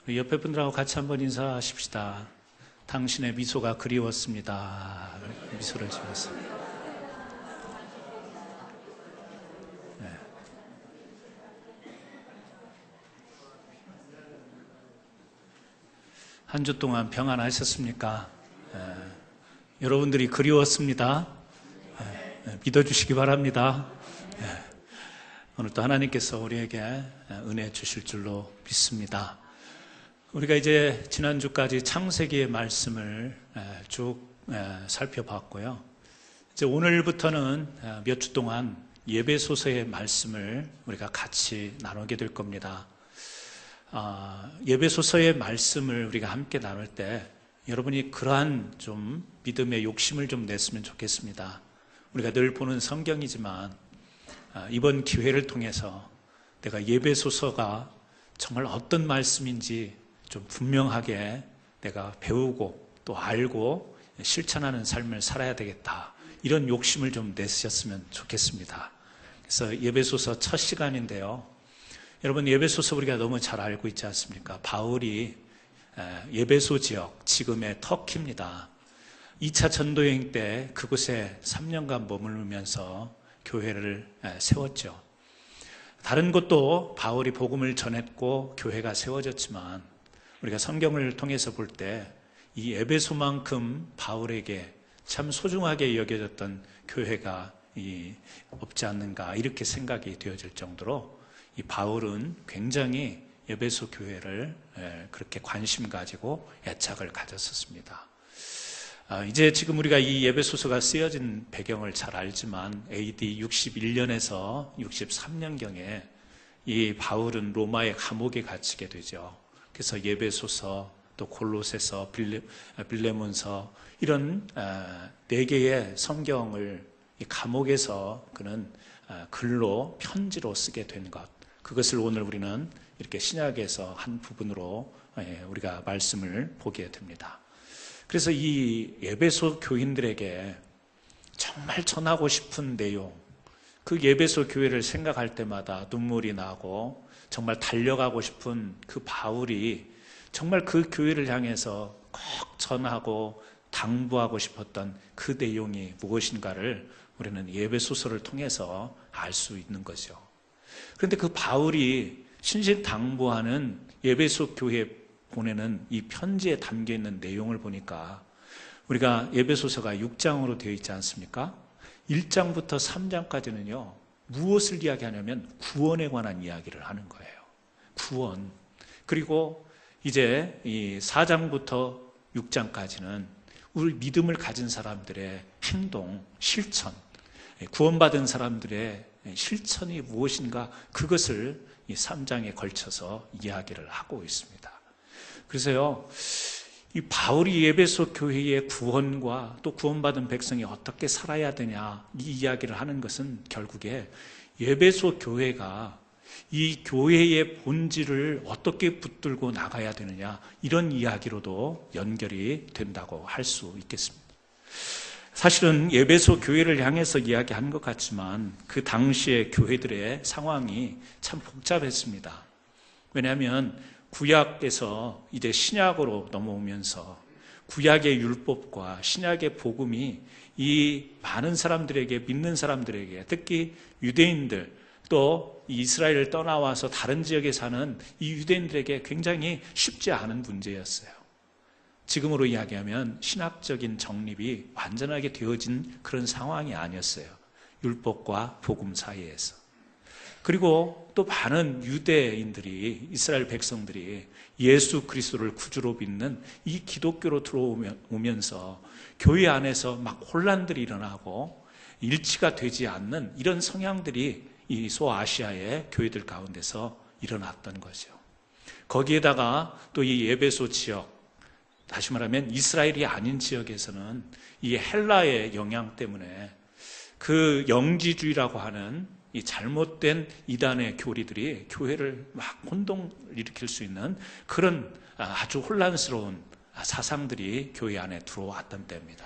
우리 옆에 분들하고 같이 한번 인사하십시다. 당신의 미소가 그리웠습니다. 미소를 지면서. 네. 한 주 동안 평안하셨습니까? 여러분들이 그리웠습니다. 믿어주시기 바랍니다. 오늘 또 하나님께서 우리에게 은혜 주실 줄로 믿습니다. 우리가 이제 지난주까지 창세기의 말씀을 쭉 살펴봤고요. 이제 오늘부터는 몇 주 동안 예배소서의 말씀을 우리가 같이 나누게 될 겁니다. 예배소서의 말씀을 우리가 함께 나눌 때 여러분이 그러한 좀 믿음의 욕심을 좀 냈으면 좋겠습니다. 우리가 늘 보는 성경이지만 이번 기회를 통해서 내가 예배소서가 정말 어떤 말씀인지 좀 분명하게 내가 배우고 또 알고 실천하는 삶을 살아야 되겠다. 이런 욕심을 좀 내셨으면 좋겠습니다. 그래서 예배소서 첫 시간인데요. 여러분, 예배소서 우리가 너무 잘 알고 있지 않습니까? 바울이 예배소 지역, 지금의 터키입니다. 2차 전도여행 때 그곳에 3년간 머무르면서 교회를 세웠죠. 다른 곳도 바울이 복음을 전했고 교회가 세워졌지만 우리가 성경을 통해서 볼 때 이 에베소만큼 바울에게 참 소중하게 여겨졌던 교회가 없지 않는가 이렇게 생각이 되어질 정도로 이 바울은 굉장히 에베소 교회를 그렇게 관심 가지고 애착을 가졌었습니다. 이제 지금 우리가 이 예배소서가 쓰여진 배경을 잘 알지만 AD 61년에서 63년경에 이 바울은 로마의 감옥에 갇히게 되죠. 그래서 예배소서, 또 골로새서, 빌레몬서 이런 4개의 성경을 이 감옥에서 그는 글로 편지로 쓰게 된 것, 그것을 오늘 우리는 이렇게 신약에서 한 부분으로 우리가 말씀을 보게 됩니다. 그래서 이 에베소 교인들에게 정말 전하고 싶은 내용, 그 에베소 교회를 생각할 때마다 눈물이 나고 정말 달려가고 싶은 그 바울이 정말 그 교회를 향해서 꼭 전하고 당부하고 싶었던 그 내용이 무엇인가를 우리는 예배소서를 통해서 알 수 있는 거죠. 그런데 그 바울이 신신당부하는 예배소 교회에 보내는 이 편지에 담겨있는 내용을 보니까 우리가 예배소서가 6장으로 되어 있지 않습니까? 1장부터 3장까지는요 무엇을 이야기하냐면 구원에 관한 이야기를 하는 거예요. 구원. 그리고 이제 이 4장부터 6장까지는 우리 믿음을 가진 사람들의 행동, 실천, 구원받은 사람들의 실천이 무엇인가, 그것을 이 3장에 걸쳐서 이야기를 하고 있습니다. 그래서요, 이 바울이 에베소 교회의 구원과 또 구원받은 백성이 어떻게 살아야 되냐, 이 이야기를 하는 것은 결국에 에베소 교회가 이 교회의 본질을 어떻게 붙들고 나가야 되느냐, 이런 이야기로도 연결이 된다고 할 수 있겠습니다. 사실은 에베소 교회를 향해서 이야기한 것 같지만 그 당시의 교회들의 상황이 참 복잡했습니다. 왜냐하면 구약에서 이제 신약으로 넘어오면서 구약의 율법과 신약의 복음이 이 많은 사람들에게, 믿는 사람들에게, 특히 유대인들, 또 이스라엘을 떠나와서 다른 지역에 사는 이 유대인들에게 굉장히 쉽지 않은 문제였어요. 지금으로 이야기하면 신학적인 정립이 완전하게 되어진 그런 상황이 아니었어요. 율법과 복음 사이에서. 그리고 또 많은 유대인들이, 이스라엘 백성들이 예수 그리스도를 구주로 믿는 이 기독교로 들어오면서 교회 안에서 막 혼란들이 일어나고 일치가 되지 않는 이런 성향들이 이 소아시아의 교회들 가운데서 일어났던 거죠. 거기에다가 또 이 에베소 지역, 다시 말하면 이스라엘이 아닌 지역에서는 이 헬라의 영향 때문에 그 영지주의라고 하는 이 잘못된 이단의 교리들이 교회를 막 혼동을 일으킬 수 있는 그런 아주 혼란스러운 사상들이 교회 안에 들어왔던 때입니다.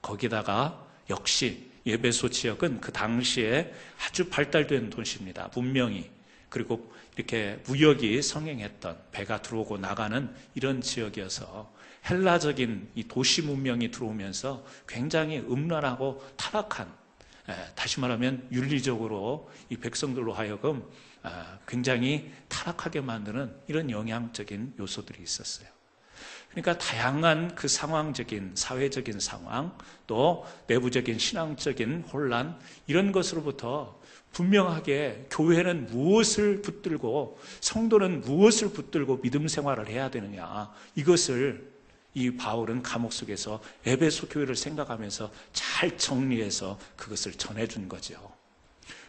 거기다가 역시 에베소 지역은 그 당시에 아주 발달된 도시입니다. 문명이. 그리고 이렇게 무역이 성행했던 배가 들어오고 나가는 이런 지역이어서 헬라적인 이 도시 문명이 들어오면서 굉장히 음란하고 타락한, 다시 말하면 윤리적으로 이 백성들로 하여금 굉장히 타락하게 만드는 이런 영향적인 요소들이 있었어요. 그러니까 다양한 그 상황적인, 사회적인 상황, 또 내부적인 신앙적인 혼란, 이런 것으로부터 분명하게 교회는 무엇을 붙들고 성도는 무엇을 붙들고 믿음 생활을 해야 되느냐, 이것을 이 바울은 감옥 속에서 에베소 교회를 생각하면서 잘 정리해서 그것을 전해준 거죠.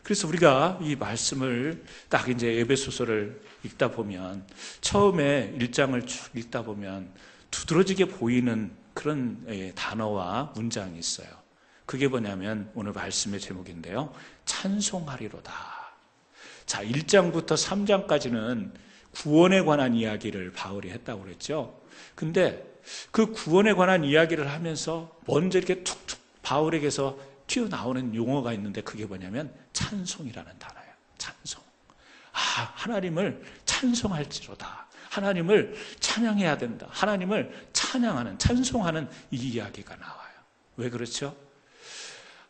그래서 우리가 이 말씀을 딱 이제 에베소서를 읽다 보면, 처음에 1장을 쭉 읽다 보면 두드러지게 보이는 그런 단어와 문장이 있어요. 그게 뭐냐면 오늘 말씀의 제목인데요, 찬송하리로다. 자, 1장부터 3장까지는 구원에 관한 이야기를 바울이 했다고 그랬죠. 근데 그 구원에 관한 이야기를 하면서 먼저 이렇게 툭툭 바울에게서 튀어나오는 용어가 있는데, 그게 뭐냐면 찬송이라는 단어예요. 찬송. 하나님을 찬송할지로다. 하나님을 찬양해야 된다. 하나님을 찬양하는, 찬송하는 이 이야기가 나와요. 왜 그렇죠?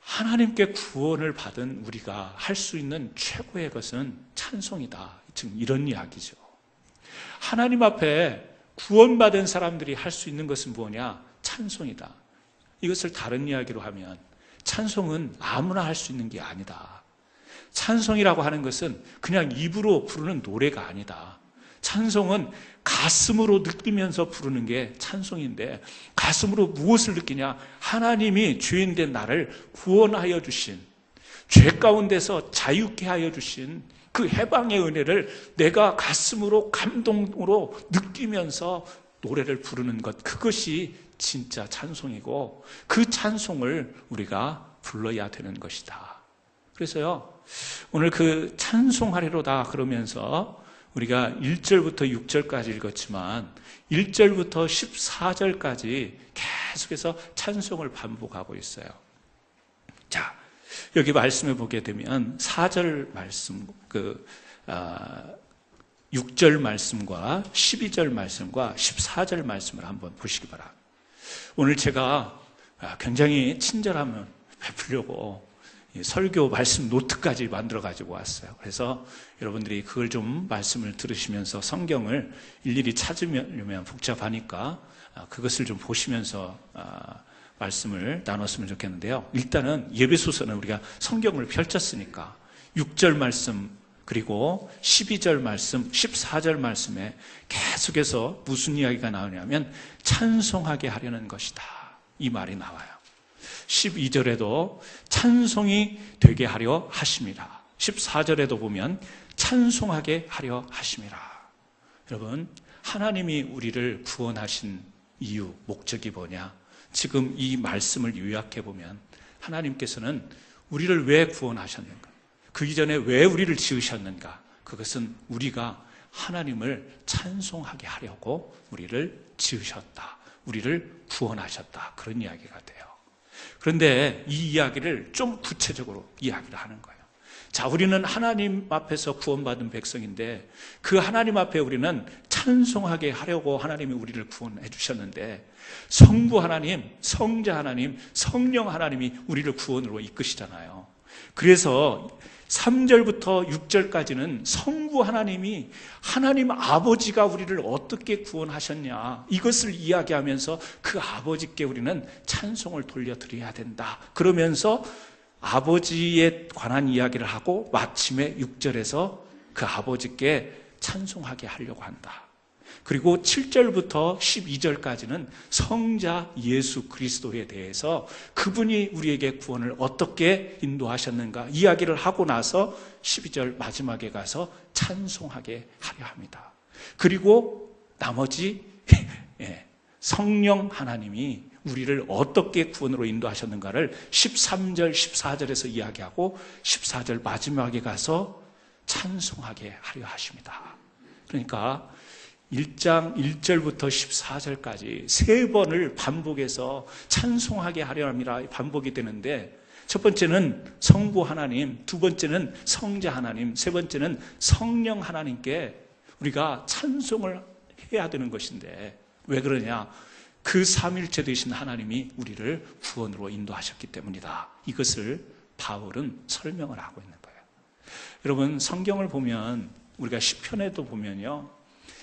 하나님께 구원을 받은 우리가 할 수 있는 최고의 것은 찬송이다. 지금 이런 이야기죠. 하나님 앞에 구원받은 사람들이 할 수 있는 것은 뭐냐? 찬송이다. 이것을 다른 이야기로 하면 찬송은 아무나 할 수 있는 게 아니다. 찬송이라고 하는 것은 그냥 입으로 부르는 노래가 아니다. 찬송은 가슴으로 느끼면서 부르는 게 찬송인데, 가슴으로 무엇을 느끼냐? 하나님이 죄인된 나를 구원하여 주신, 죄 가운데서 자유케 하여 주신 그 해방의 은혜를 내가 가슴으로, 감동으로 느끼면서 노래를 부르는 것, 그것이 진짜 찬송이고, 그 찬송을 우리가 불러야 되는 것이다. 그래서요, 오늘 그 찬송하리로다 그러면서 우리가 1절부터 6절까지 읽었지만 1절부터 14절까지 계속해서 찬송을 반복하고 있어요. 자, 여기 말씀을 보게 되면 4절 말씀, 6절 말씀과 12절 말씀과 14절 말씀을 한번 보시기 바랍니다. 오늘 제가 굉장히 친절함을 베풀려고 설교 말씀 노트까지 만들어 가지고 왔어요. 그래서 여러분들이 그걸 좀 말씀을 들으시면서 성경을 일일이 찾으려면 복잡하니까 그것을 좀 보시면서 말씀을 나눴으면 좋겠는데요. 일단은 예배소서는 우리가 성경을 펼쳤으니까 6절 말씀, 그리고 12절 말씀, 14절 말씀에 계속해서 무슨 이야기가 나오냐면 찬송하게 하려는 것이다, 이 말이 나와요. 12절에도 찬송이 되게 하려 하심이라. 14절에도 보면 찬송하게 하려 하심이라. 여러분, 하나님이 우리를 구원하신 이유, 목적이 뭐냐? 지금 이 말씀을 요약해 보면 하나님께서는 우리를 왜 구원하셨는가? 그 이전에 왜 우리를 지으셨는가? 그것은 우리가 하나님을 찬송하게 하려고 우리를 지으셨다. 우리를 구원하셨다. 그런 이야기가 돼요. 그런데 이 이야기를 좀 구체적으로 이야기를 하는 거예요. 자, 우리는 하나님 앞에서 구원받은 백성인데 그 하나님 앞에 우리는 찬송하게 하려고 하나님이 우리를 구원해 주셨는데, 성부 하나님, 성자 하나님, 성령 하나님이 우리를 구원으로 이끄시잖아요. 그래서 3절부터 6절까지는 성부 하나님이, 하나님 아버지가 우리를 어떻게 구원하셨냐, 이것을 이야기하면서 그 아버지께 우리는 찬송을 돌려드려야 된다 그러면서 아버지에 관한 이야기를 하고 마침에 6절에서 그 아버지께 찬송하게 하려고 한다. 그리고 7절부터 12절까지는 성자 예수 그리스도에 대해서 그분이 우리에게 구원을 어떻게 인도하셨는가 이야기를 하고 나서 12절 마지막에 가서 찬송하게 하려 합니다. 그리고 나머지 성령 하나님이 우리를 어떻게 구원으로 인도하셨는가를 13절, 14절에서 이야기하고 14절 마지막에 가서 찬송하게 하려 하십니다. 그러니까 1장 1절부터 14절까지 세 번을 반복해서 찬송하게 하려 합니다. 반복이 되는데 첫 번째는 성부 하나님, 두 번째는 성자 하나님, 세 번째는 성령 하나님께 우리가 찬송을 해야 되는 것인데 왜 그러냐? 그 삼일체 되신 하나님이 우리를 구원으로 인도하셨기 때문이다. 이것을 바울은 설명을 하고 있는 거예요. 여러분, 성경을 보면 우리가 시편에도 보면요,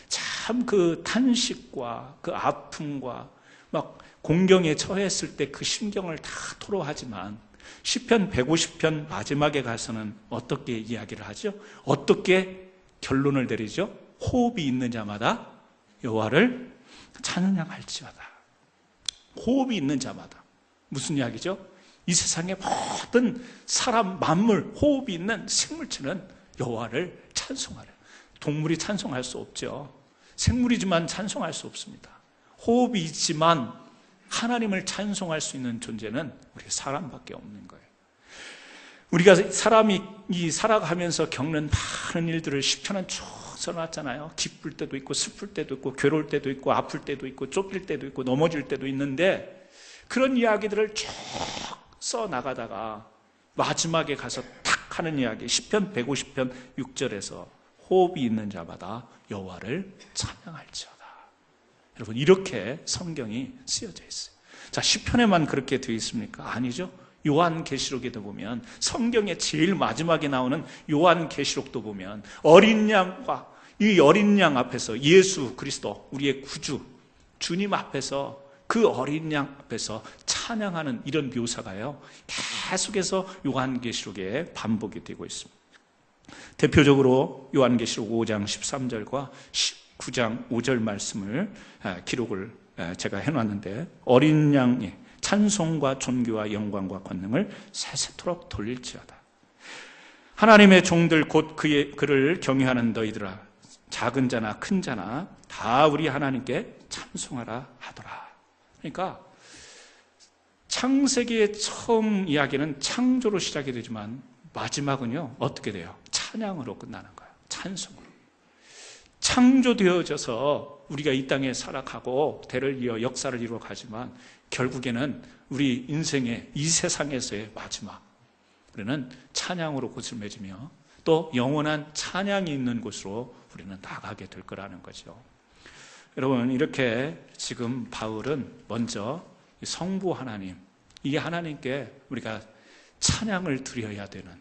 참 그 탄식과 그 아픔과 막 공경에 처했을 때 그 심경을 다 토로하지만 시편 150편 마지막에 가서는 어떻게 이야기를 하죠? 어떻게 결론을 내리죠? 호흡이 있는 자마다 여호와를 찬양할지어다. 호흡이 있는 자마다. 무슨 이야기죠? 이 세상의 모든 사람, 만물, 호흡이 있는 생물체는 여호와를 찬송하려. 동물이 찬송할 수 없죠. 생물이지만 찬송할 수 없습니다. 호흡이 있지만 하나님을 찬송할 수 있는 존재는 우리 사람밖에 없는 거예요. 우리가 사람이 살아가면서 겪는 많은 일들을 시편은 쭉 써놨잖아요. 기쁠 때도 있고 슬플 때도 있고 괴로울 때도 있고 아플 때도 있고 쫓길 때도 있고 넘어질 때도 있는데 그런 이야기들을 쭉 써나가다가 마지막에 가서 탁 하는 이야기, 시편 150편 6절에서 호흡이 있는 자마다 여호와를 찬양할지어다. 여러분, 이렇게 성경이 쓰여져 있어요. 자, 시편에만 그렇게 되어 있습니까? 아니죠. 요한계시록에도 보면, 성경의 제일 마지막에 나오는 요한계시록도 보면 어린 양과 이 어린 양 앞에서 예수 그리스도, 우리의 구주 주님 앞에서, 그 어린 양 앞에서 찬양하는 이런 묘사가요, 계속해서 요한계시록에 반복이 되고 있습니다. 대표적으로 요한계시록 5장 13절과 19장 5절 말씀을 기록을 제가 해놨는데, 어린 양의 찬송과 존귀와 영광과 권능을 세세토록 돌릴지어다. 하나님의 종들 곧 그를 경외하는 너희들아, 작은 자나 큰 자나 다 우리 하나님께 찬송하라 하더라. 그러니까 창세기의 처음 이야기는 창조로 시작이 되지만 마지막은요, 어떻게 돼요? 찬양으로 끝나는 거예요. 찬송으로. 창조되어져서 우리가 이 땅에 살아가고 대를 이어 역사를 이루어가지만 결국에는 우리 인생의 이 세상에서의 마지막, 우리는 찬양으로 곳을 맺으며 또 영원한 찬양이 있는 곳으로 우리는 나가게 될 거라는 거죠. 여러분, 이렇게 지금 바울은 먼저 성부 하나님, 이 하나님께 우리가 찬양을 드려야 되는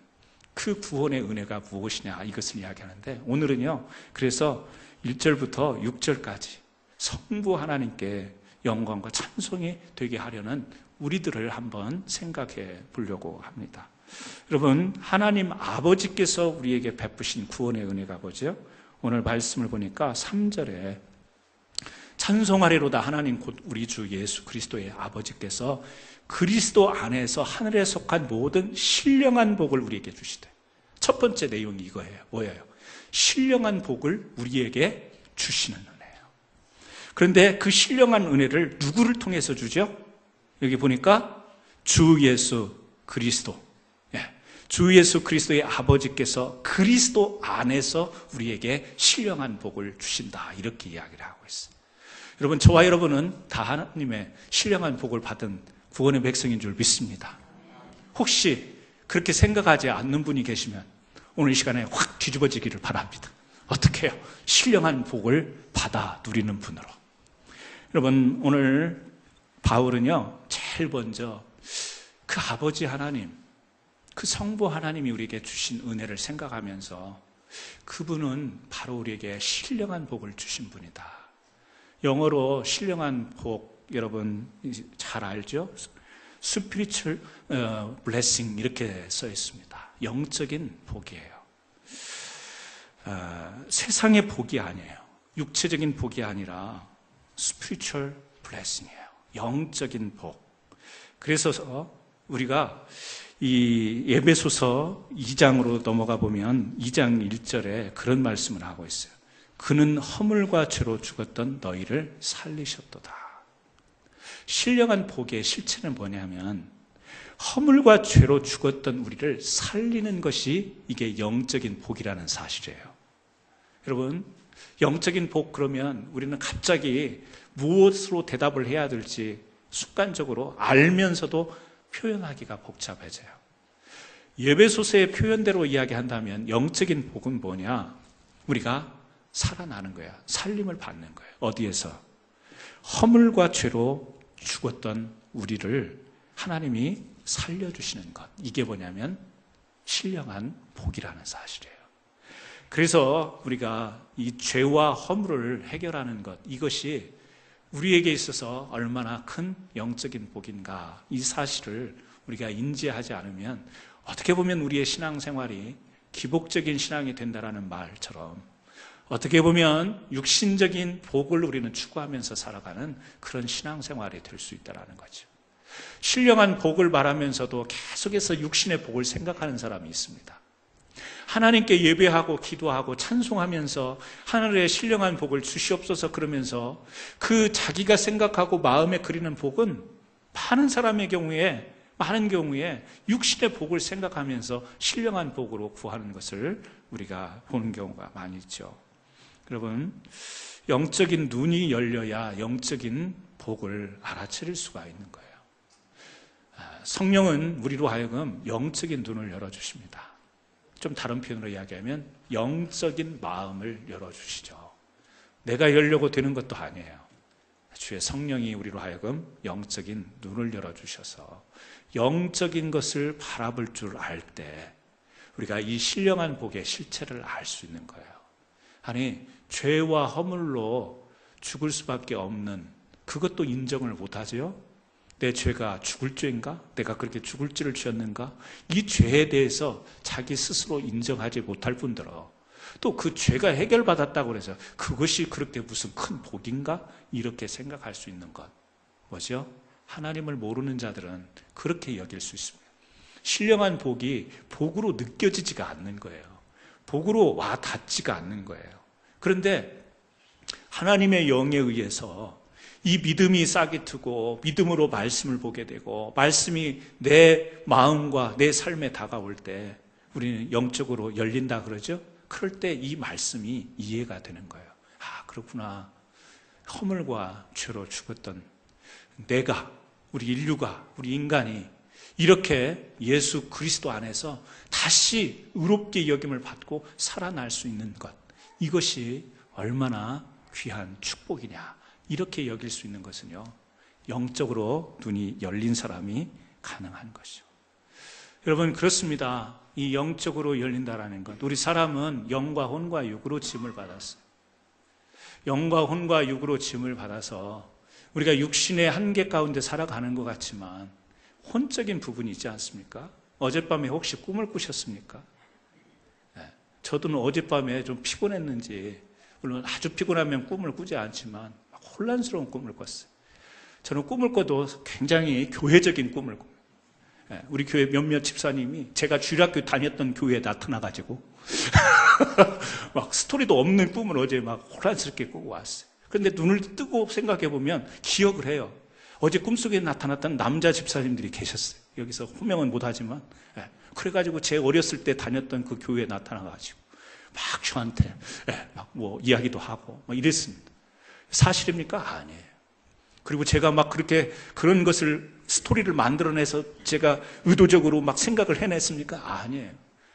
그 구원의 은혜가 무엇이냐, 이것을 이야기하는데, 오늘은요, 그래서 1절부터 6절까지 성부 하나님께 영광과 찬송이 되게 하려는 우리들을 한번 생각해 보려고 합니다. 여러분, 하나님 아버지께서 우리에게 베푸신 구원의 은혜가 뭐죠? 오늘 말씀을 보니까 3절에 찬송하리로다 하나님 곧 우리 주 예수 그리스도의 아버지께서 그리스도 안에서 하늘에 속한 모든 신령한 복을 우리에게 주시되, 첫 번째 내용이 이거예요. 뭐예요? 신령한 복을 우리에게 주시는 은혜예요. 그런데 그 신령한 은혜를 누구를 통해서 주죠? 여기 보니까 주 예수 그리스도, 주 예수 그리스도의 아버지께서 그리스도 안에서 우리에게 신령한 복을 주신다, 이렇게 이야기를 하고 있어요. 여러분, 저와 여러분은 다 하나님의 신령한 복을 받은 구원의 백성인 줄 믿습니다. 혹시 그렇게 생각하지 않는 분이 계시면 오늘 이 시간에 확 뒤집어지기를 바랍니다. 어떻게 해요? 신령한 복을 받아 누리는 분으로. 여러분, 오늘 바울은요, 제일 먼저 그 아버지 하나님, 그 성부 하나님이 우리에게 주신 은혜를 생각하면서 그분은 바로 우리에게 신령한 복을 주신 분이다. 영어로 신령한 복, 여러분 잘 알죠? Spiritual blessing 이렇게 써 있습니다. 영적인 복이에요. 세상의 복이 아니에요. 육체적인 복이 아니라 Spiritual blessing이에요. 영적인 복. 그래서 우리가 이 에베소서 2장으로 넘어가 보면 2장 1절에 그런 말씀을 하고 있어요. 그는 허물과 죄로 죽었던 너희를 살리셨도다. 신령한 복의 실체는 뭐냐면 허물과 죄로 죽었던 우리를 살리는 것이 이게 영적인 복이라는 사실이에요. 여러분, 영적인 복 그러면 우리는 갑자기 무엇으로 대답을 해야 될지 습관적으로 알면서도 표현하기가 복잡해져요. 예배소서의 표현대로 이야기한다면 영적인 복은 뭐냐? 우리가 살아나는 거야. 살림을 받는 거예요. 어디에서? 허물과 죄로 죽었던 우리를 하나님이 살려주시는 것. 이게 뭐냐면 신령한 복이라는 사실이에요. 그래서 우리가 이 죄와 허물을 해결하는 것, 이것이 우리에게 있어서 얼마나 큰 영적인 복인가, 이 사실을 우리가 인지하지 않으면 어떻게 보면 우리의 신앙생활이 기복적인 신앙이 된다라는 말처럼 어떻게 보면 육신적인 복을 우리는 추구하면서 살아가는 그런 신앙생활이 될 수 있다는 거죠. 신령한 복을 말하면서도 계속해서 육신의 복을 생각하는 사람이 있습니다. 하나님께 예배하고 기도하고 찬송하면서 하늘의 신령한 복을 주시옵소서 그러면서 그 자기가 생각하고 마음에 그리는 복은 많은 경우에 육신의 복을 생각하면서 신령한 복으로 구하는 것을 우리가 보는 경우가 많이 있죠. 여러분, 영적인 눈이 열려야 영적인 복을 알아차릴 수가 있는 거예요. 성령은 우리로 하여금 영적인 눈을 열어주십니다. 좀 다른 표현으로 이야기하면 영적인 마음을 열어주시죠. 내가 열려고 되는 것도 아니에요. 주의 성령이 우리로 하여금 영적인 눈을 열어주셔서 영적인 것을 바라볼 줄 알 때 우리가 이 신령한 복의 실체를 알 수 있는 거예요. 아니, 죄와 허물로 죽을 수밖에 없는 그것도 인정을 못하죠? 내 죄가 죽을 죄인가? 내가 그렇게 죽을 죄를 지었는가? 이 죄에 대해서 자기 스스로 인정하지 못할 뿐더러 또 그 죄가 해결받았다고 해서 그것이 그렇게 무슨 큰 복인가? 이렇게 생각할 수 있는 것. 뭐죠? 하나님을 모르는 자들은 그렇게 여길 수 있습니다. 신령한 복이 복으로 느껴지지가 않는 거예요. 복으로 와 닿지가 않는 거예요. 그런데 하나님의 영에 의해서 이 믿음이 싹이 트고 믿음으로 말씀을 보게 되고 말씀이 내 마음과 내 삶에 다가올 때 우리는 영적으로 열린다 그러죠? 그럴 때 이 말씀이 이해가 되는 거예요. 아, 그렇구나. 허물과 죄로 죽었던 내가, 우리 인류가, 우리 인간이 이렇게 예수 그리스도 안에서 다시 의롭게 여김을 받고 살아날 수 있는 것, 이것이 얼마나 귀한 축복이냐, 이렇게 여길 수 있는 것은요, 영적으로 눈이 열린 사람이 가능한 것이죠. 여러분, 그렇습니다. 이 영적으로 열린다라는 것, 우리 사람은 영과 혼과 육으로 짐을 받았어요. 영과 혼과 육으로 짐을 받아서 우리가 육신의 한계 가운데 살아가는 것 같지만 혼적인 부분이 있지 않습니까? 어젯밤에 혹시 꿈을 꾸셨습니까? 저도 어젯밤에 좀 피곤했는지, 물론 아주 피곤하면 꿈을 꾸지 않지만 혼란스러운 꿈을 꿨어요. 저는 꿈을 꿔도 굉장히 교회적인 꿈을 꿔요. 우리 교회 몇몇 집사님이 제가 주일학교 다녔던 교회에 나타나가지고 막 스토리도 없는 꿈을 어제 막 혼란스럽게 꾸고 왔어요. 그런데 눈을 뜨고 생각해보면 기억을 해요. 어제 꿈속에 나타났던 남자 집사님들이 계셨어요. 여기서 호명은 못하지만. 그래가지고 제 어렸을 때 다녔던 그 교회에 나타나가지고 막 저한테 막 뭐 이야기도 하고 막 이랬습니다. 사실입니까? 아니에요. 그리고 제가 막 그렇게 그런 것을 스토리를 만들어내서 제가 의도적으로 막 생각을 해냈습니까? 아니에요.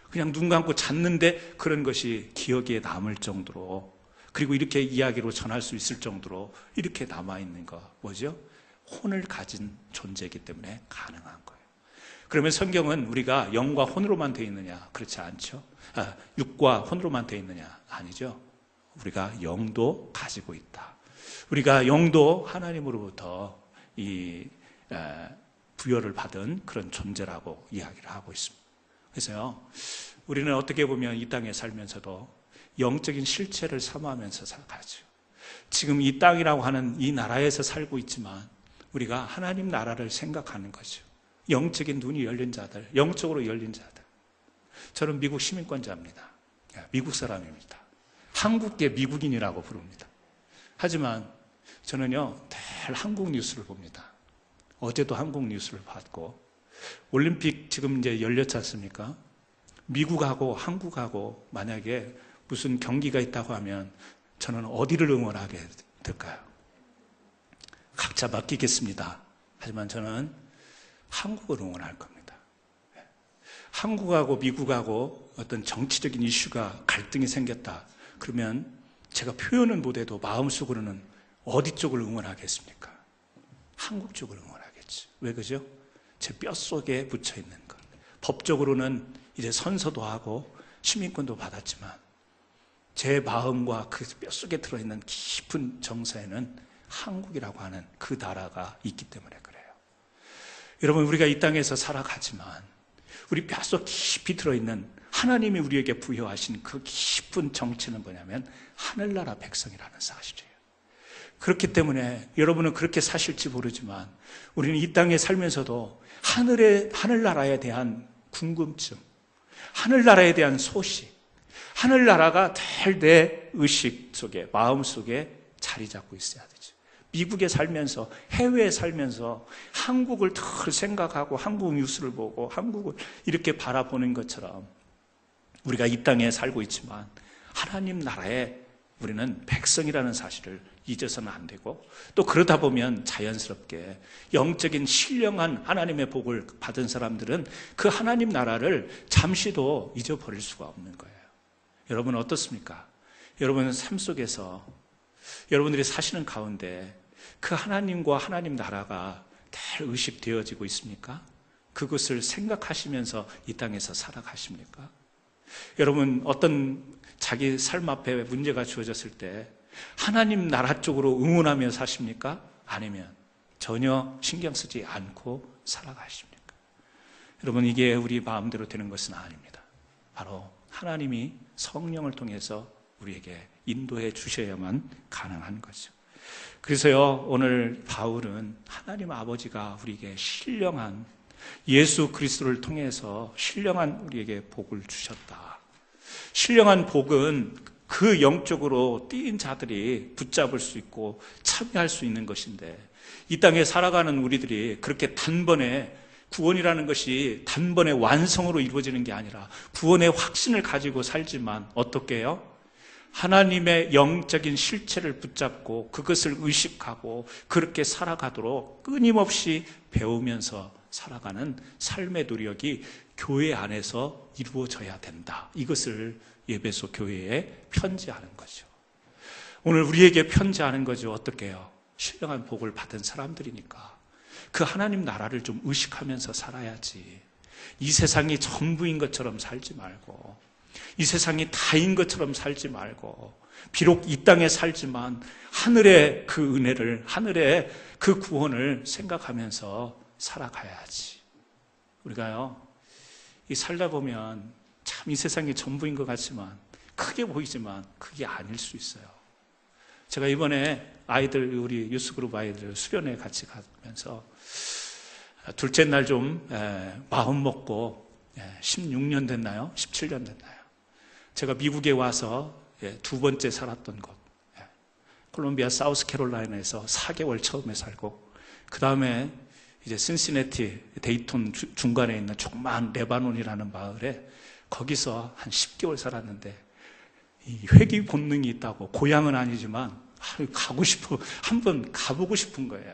그냥 눈 감고 잤는데 그런 것이 기억에 남을 정도로, 그리고 이렇게 이야기로 전할 수 있을 정도로 이렇게 남아있는 거 뭐죠? 혼을 가진 존재이기 때문에 가능한 거예요. 그러면 성경은 우리가 영과 혼으로만 되어 있느냐? 그렇지 않죠. 육과 혼으로만 되어 있느냐? 아니죠. 우리가 영도 가지고 있다. 우리가 영도 하나님으로부터 이 부여를 받은 그런 존재라고 이야기를 하고 있습니다. 그래서요, 우리는 어떻게 보면 이 땅에 살면서도 영적인 실체를 사모하면서 살아가죠. 지금 이 땅이라고 하는 이 나라에서 살고 있지만 우리가 하나님 나라를 생각하는 거죠. 영적인 눈이 열린 자들, 영적으로 열린 자들. 저는 미국 시민권자입니다. 미국 사람입니다. 한국계 미국인이라고 부릅니다. 하지만 저는요, 늘 한국 뉴스를 봅니다. 어제도 한국 뉴스를 봤고, 올림픽 지금 이제 열렸지 않습니까? 미국하고 한국하고 만약에 무슨 경기가 있다고 하면 저는 어디를 응원하게 될까요? 각자 맡기겠습니다. 하지만 저는 한국을 응원할 겁니다. 한국하고 미국하고 어떤 정치적인 이슈가 갈등이 생겼다. 그러면 제가 표현은 못해도 마음속으로는 어디 쪽을 응원하겠습니까? 한국 쪽을 응원하겠지. 왜 그죠? 제 뼛속에 묻혀 있는 것. 법적으로는 이제 선서도 하고 시민권도 받았지만 제 마음과 그 뼛속에 들어있는 깊은 정서에는 한국이라고 하는 그 나라가 있기 때문에 그래요. 여러분, 우리가 이 땅에서 살아가지만 우리 뼛속 깊이 들어있는 하나님이 우리에게 부여하신 그 깊은 정체는 뭐냐면 하늘나라 백성이라는 사실이에요. 그렇기 때문에 여러분은 그렇게 사실지 모르지만 우리는 이 땅에 살면서도 하늘나라에 대한 궁금증, 하늘나라에 대한 소식, 하늘나라가 늘 내 의식 속에, 마음 속에 자리 잡고 있어야 되죠. 미국에 살면서, 해외에 살면서 한국을 늘 생각하고 한국 뉴스를 보고 한국을 이렇게 바라보는 것처럼 우리가 이 땅에 살고 있지만 하나님 나라에 우리는 백성이라는 사실을 잊어서는 안 되고, 또 그러다 보면 자연스럽게 영적인 신령한 하나님의 복을 받은 사람들은 그 하나님 나라를 잠시도 잊어버릴 수가 없는 거예요. 여러분 어떻습니까? 여러분은 삶 속에서 여러분들이 사시는 가운데 그 하나님과 하나님 나라가 늘 의식되어지고 있습니까? 그것을 생각하시면서 이 땅에서 살아가십니까? 여러분, 어떤 자기 삶 앞에 문제가 주어졌을 때 하나님 나라 쪽으로 응원하며 사십니까? 아니면 전혀 신경 쓰지 않고 살아가십니까? 여러분, 이게 우리 마음대로 되는 것은 아닙니다. 바로 하나님이 성령을 통해서 우리에게 인도해 주셔야만 가능한 거죠. 그래서요, 오늘 바울은 하나님 아버지가 우리에게 신령한 예수 그리스도를 통해서 신령한 우리에게 복을 주셨다. 신령한 복은 그 영적으로 뛴 자들이 붙잡을 수 있고 참여할 수 있는 것인데, 이 땅에 살아가는 우리들이 그렇게 단번에 구원이라는 것이 단번에 완성으로 이루어지는 게 아니라 구원의 확신을 가지고 살지만 어떻게 해요? 하나님의 영적인 실체를 붙잡고 그것을 의식하고 그렇게 살아가도록 끊임없이 배우면서 살아가는 삶의 노력이 교회 안에서 이루어져야 된다. 이것을 에베소 교회에 편지하는 거죠. 오늘 우리에게 편지하는 거죠. 어떻게 해요? 신령한 복을 받은 사람들이니까 그 하나님 나라를 좀 의식하면서 살아야지. 이 세상이 전부인 것처럼 살지 말고, 이 세상이 다인 것처럼 살지 말고, 비록 이 땅에 살지만 하늘의 그 은혜를, 하늘의 그 구원을 생각하면서 살아가야지. 우리가요, 이 살다 보면 참 이 세상이 전부인 것 같지만, 크게 보이지만 그게 아닐 수 있어요. 제가 이번에 아이들, 우리 유스그룹 아이들 수련회 같이 가면서 둘째 날 좀 마음 먹고 16년 됐나요? 17년 됐나요? 제가 미국에 와서 두 번째 살았던 곳, 콜롬비아 사우스캐롤라이나에서 4개월 처음에 살고, 그 다음에 이제 신시내티, 데이톤 중간에 있는 조그마한 레바논이라는 마을에 거기서 한 10개월 살았는데, 이 회귀 본능이 있다고, 고향은 아니지만 가고 싶어, 한번 가보고 싶은 거예요.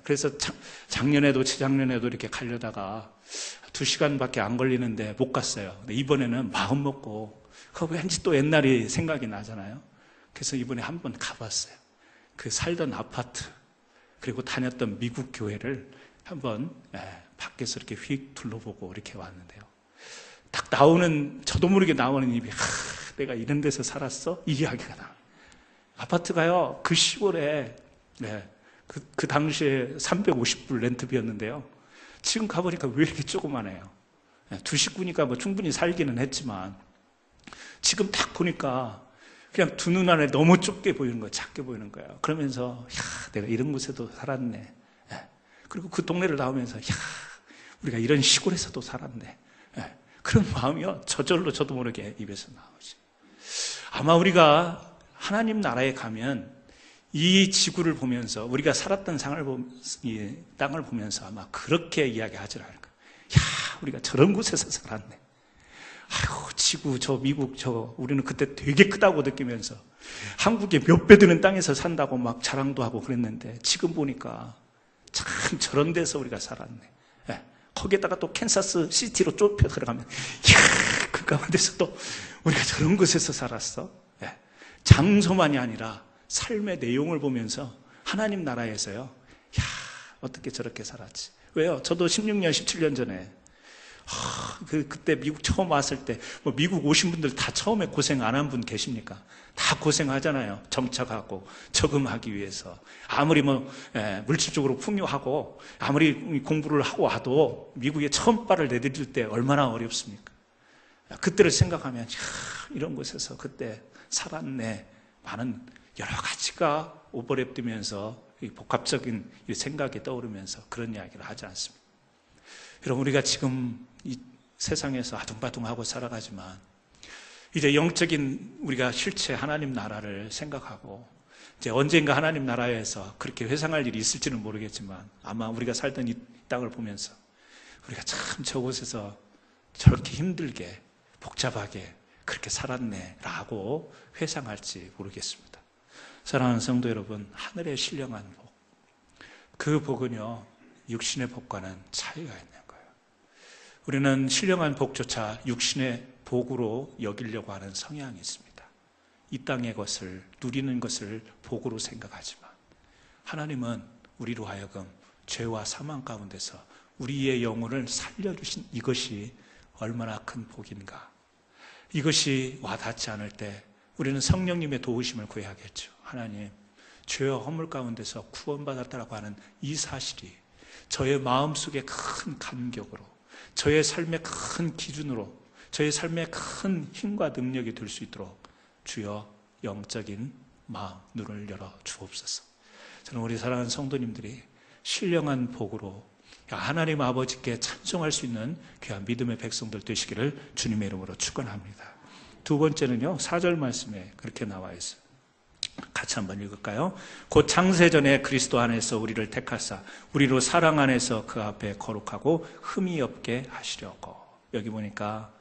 그래서 작년에도 재작년에도 이렇게 가려다가 2시간밖에 안 걸리는데 못 갔어요. 근데 이번에는 마음 먹고, 그거 왠지 또 옛날이 생각이 나잖아요. 그래서 이번에 한번 가봤어요. 그 살던 아파트, 그리고 다녔던 미국 교회를 한번 밖에서 이렇게 휙 둘러보고 이렇게 왔는데요. 딱 나오는, 저도 모르게 나오는 입이, 내가 이런 데서 살았어? 이 이야기가 나와요. 아파트가요, 그 시골에, 그 당시에 350불 렌트비였는데요. 지금 가보니까 왜 이렇게 조그마해요? 두 식구니까 뭐 충분히 살기는 했지만, 지금 딱 보니까 그냥 두 눈 안에 너무 좁게 보이는 거예요. 작게 보이는 거예요. 그러면서, 내가 이런 곳에도 살았네. 그리고 그 동네를 나오면서, 우리가 이런 시골에서도 살았네. 그런 마음이요, 저절로 저도 모르게 입에서 나오죠. 아마 우리가 하나님 나라에 가면 이 지구를 보면서, 우리가 살았던 이 땅을 보면서 아마 그렇게 이야기하지 않을 거예요. 우리가 저런 곳에서 살았네. 아이고, 지구, 미국, 우리는 그때 되게 크다고 느끼면서 한국에 몇 배 드는 땅에서 산다고 막 자랑도 하고 그랬는데, 지금 보니까 참 저런 데서 우리가 살았네. 거기에다가 또 캔사스 시티로 좁혀 들어가면, 이야, 그 가운데서 또 우리가 저런 곳에서 살았어? 예. 장소만이 아니라 삶의 내용을 보면서 하나님 나라에서요, 야, 어떻게 저렇게 살았지? 왜요? 저도 16년, 17년 전에 그때 미국 처음 왔을 때, 뭐 미국 오신 분들 다 처음에 고생 안 한 분 계십니까? 다 고생하잖아요. 정착하고 적응하기 위해서. 아무리 물질적으로 풍요하고 아무리 공부를 하고 와도 미국에 처음 발을 내디딜 때 얼마나 어렵습니까? 그때를 생각하면 이런 곳에서 그때 살았네. 많은 여러 가지가 오버랩되면서 복합적인 생각이 떠오르면서 그런 이야기를 하지 않습니다. 여러분, 우리가 지금 이 세상에서 아둥바둥하고 살아가지만 이제 영적인 우리가 실체 하나님 나라를 생각하고 이제 언젠가 하나님 나라에서 그렇게 회상할 일이 있을지는 모르겠지만 아마 우리가 살던 이 땅을 보면서 우리가 참 저곳에서 저렇게 힘들게 복잡하게 그렇게 살았네 라고 회상할지 모르겠습니다. 사랑하는 성도 여러분, 하늘의 신령한 복, 그 복은요 육신의 복과는 차이가 있는 거예요. 우리는 신령한 복조차 육신의 복으로 여기려고 하는 성향이 있습니다. 이 땅의 것을, 누리는 것을 복으로 생각하지만 하나님은 우리로 하여금 죄와 사망 가운데서 우리의 영혼을 살려주신 이것이 얼마나 큰 복인가. 이것이 와닿지 않을 때 우리는 성령님의 도우심을 구해야겠죠. 하나님, 죄와 허물 가운데서 구원받았다라고 하는 이 사실이 저의 마음속에 큰 감격으로, 저의 삶의 큰 기준으로, 저의 삶의 큰 힘과 능력이 될 수 있도록 주여 영적인 마음, 눈을 열어 주옵소서. 저는 우리 사랑하는 성도님들이 신령한 복으로 하나님 아버지께 찬송할 수 있는 귀한 믿음의 백성들 되시기를 주님의 이름으로 축원합니다. 두 번째는요, 4절 말씀에 그렇게 나와 있어요. 같이 한번 읽을까요? 곧 창세전에 그리스도 안에서 우리를 택하사 우리로 사랑 안에서 그 앞에 거룩하고 흠이 없게 하시려고. 여기 보니까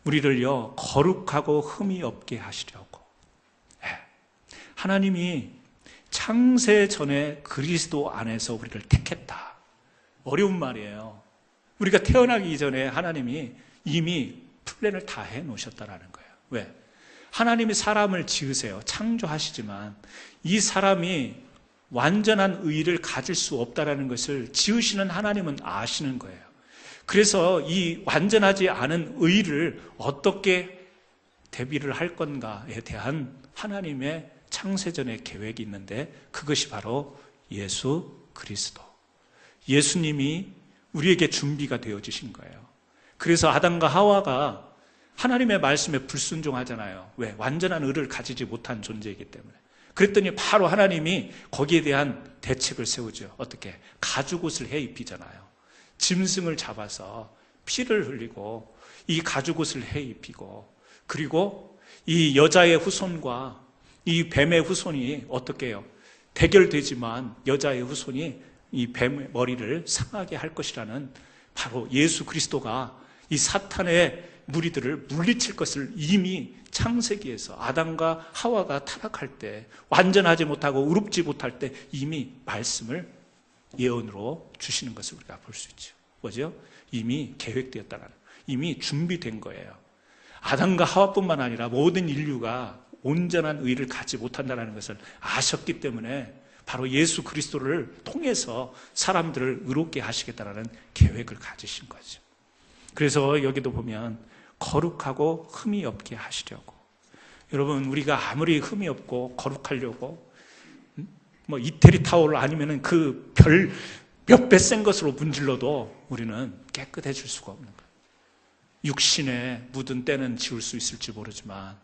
우리를요 거룩하고 흠이 없게 하시려고. 하나님이 창세전에 그리스도 안에서 우리를 택했다. 어려운 말이에요. 우리가 태어나기 전에 하나님이 이미 플랜을 다 해놓으셨다라는 거예요. 왜? 하나님이 사람을 지으세요. 창조하시지만 이 사람이 완전한 의의를 가질 수 없다라는 것을 지으시는 하나님은 아시는 거예요. 그래서 이 완전하지 않은 의의를 어떻게 대비를 할 건가에 대한 하나님의 창세전의 계획이 있는데 그것이 바로 예수 그리스도. 예수님이 우리에게 준비가 되어지신 거예요. 그래서 아담과 하와가 하나님의 말씀에 불순종하잖아요. 왜? 완전한 의를 가지지 못한 존재이기 때문에. 그랬더니 바로 하나님이 거기에 대한 대책을 세우죠. 어떻게? 가죽옷을 해 입히잖아요. 짐승을 잡아서 피를 흘리고 이 가죽옷을 해 입히고, 그리고 이 여자의 후손과 이 뱀의 후손이 어떻게 해요? 대결되지만 여자의 후손이 이 뱀의 머리를 상하게 할 것이라는 바로 예수 그리스도가 이 사탄의 무리들을 물리칠 것을 이미 창세기에서 아담과 하와가 타락할 때, 완전하지 못하고 의롭지 못할 때 이미 말씀을 예언으로 주시는 것을 우리가 볼 수 있죠. 뭐죠? 이미 계획되었다는, 이미 준비된 거예요. 아담과 하와뿐만 아니라 모든 인류가 온전한 의를 갖지 못한다는 것을 아셨기 때문에 바로 예수 그리스도를 통해서 사람들을 의롭게 하시겠다는 계획을 가지신 거죠. 그래서 여기도 보면 거룩하고 흠이 없게 하시려고. 여러분, 우리가 아무리 흠이 없고 거룩하려고 이태리 타올 아니면은 그 별 몇 배 센 것으로 문질러도 우리는 깨끗해질 수가 없는 거예요. 육신에 묻은 때는 지울 수 있을지 모르지만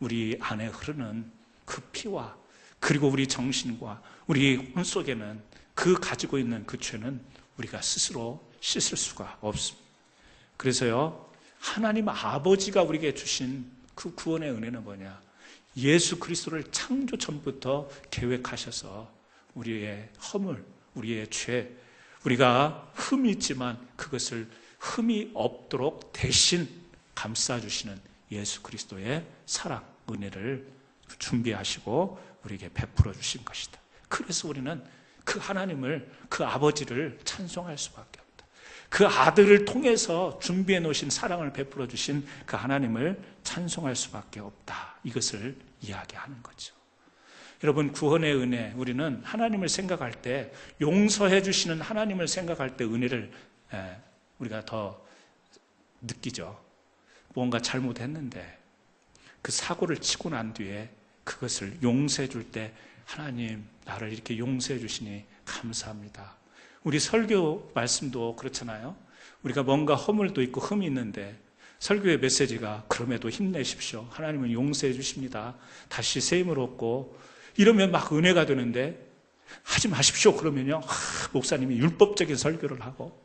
우리 안에 흐르는 그 피와 그리고 우리 정신과 우리 혼 속에는 그 가지고 있는 그 죄는 우리가 스스로 씻을 수가 없습니다. 그래서요, 하나님 아버지가 우리에게 주신 그 구원의 은혜는 뭐냐? 예수 그리스도를 창조 전부터 계획하셔서 우리의 허물, 우리의 죄, 우리가 흠이 있지만 그것을 흠이 없도록 대신 감싸주시는 예수 그리스도의 사랑, 은혜를 준비하시고 우리에게 베풀어 주신 것이다. 그래서 우리는 그 하나님을, 그 아버지를 찬송할 수밖에 없다. 그 아들을 통해서 준비해 놓으신 사랑을 베풀어 주신 그 하나님을 찬송할 수밖에 없다. 이것을 이야기하는 거죠. 여러분, 구원의 은혜, 우리는 하나님을 생각할 때, 용서해 주시는 하나님을 생각할 때 은혜를 우리가 더 느끼죠. 뭔가 잘못했는데 그 사고를 치고 난 뒤에 그것을 용서해 줄 때, 하나님 나를 이렇게 용서해 주시니 감사합니다. 우리 설교 말씀도 그렇잖아요. 우리가 뭔가 허물도 있고 흠이 있는데 설교의 메시지가 그럼에도 힘내십시오. 하나님은 용서해 주십니다. 다시 새 힘을 얻고, 이러면 막 은혜가 되는데 하지 마십시오 그러면요, 목사님이 율법적인 설교를 하고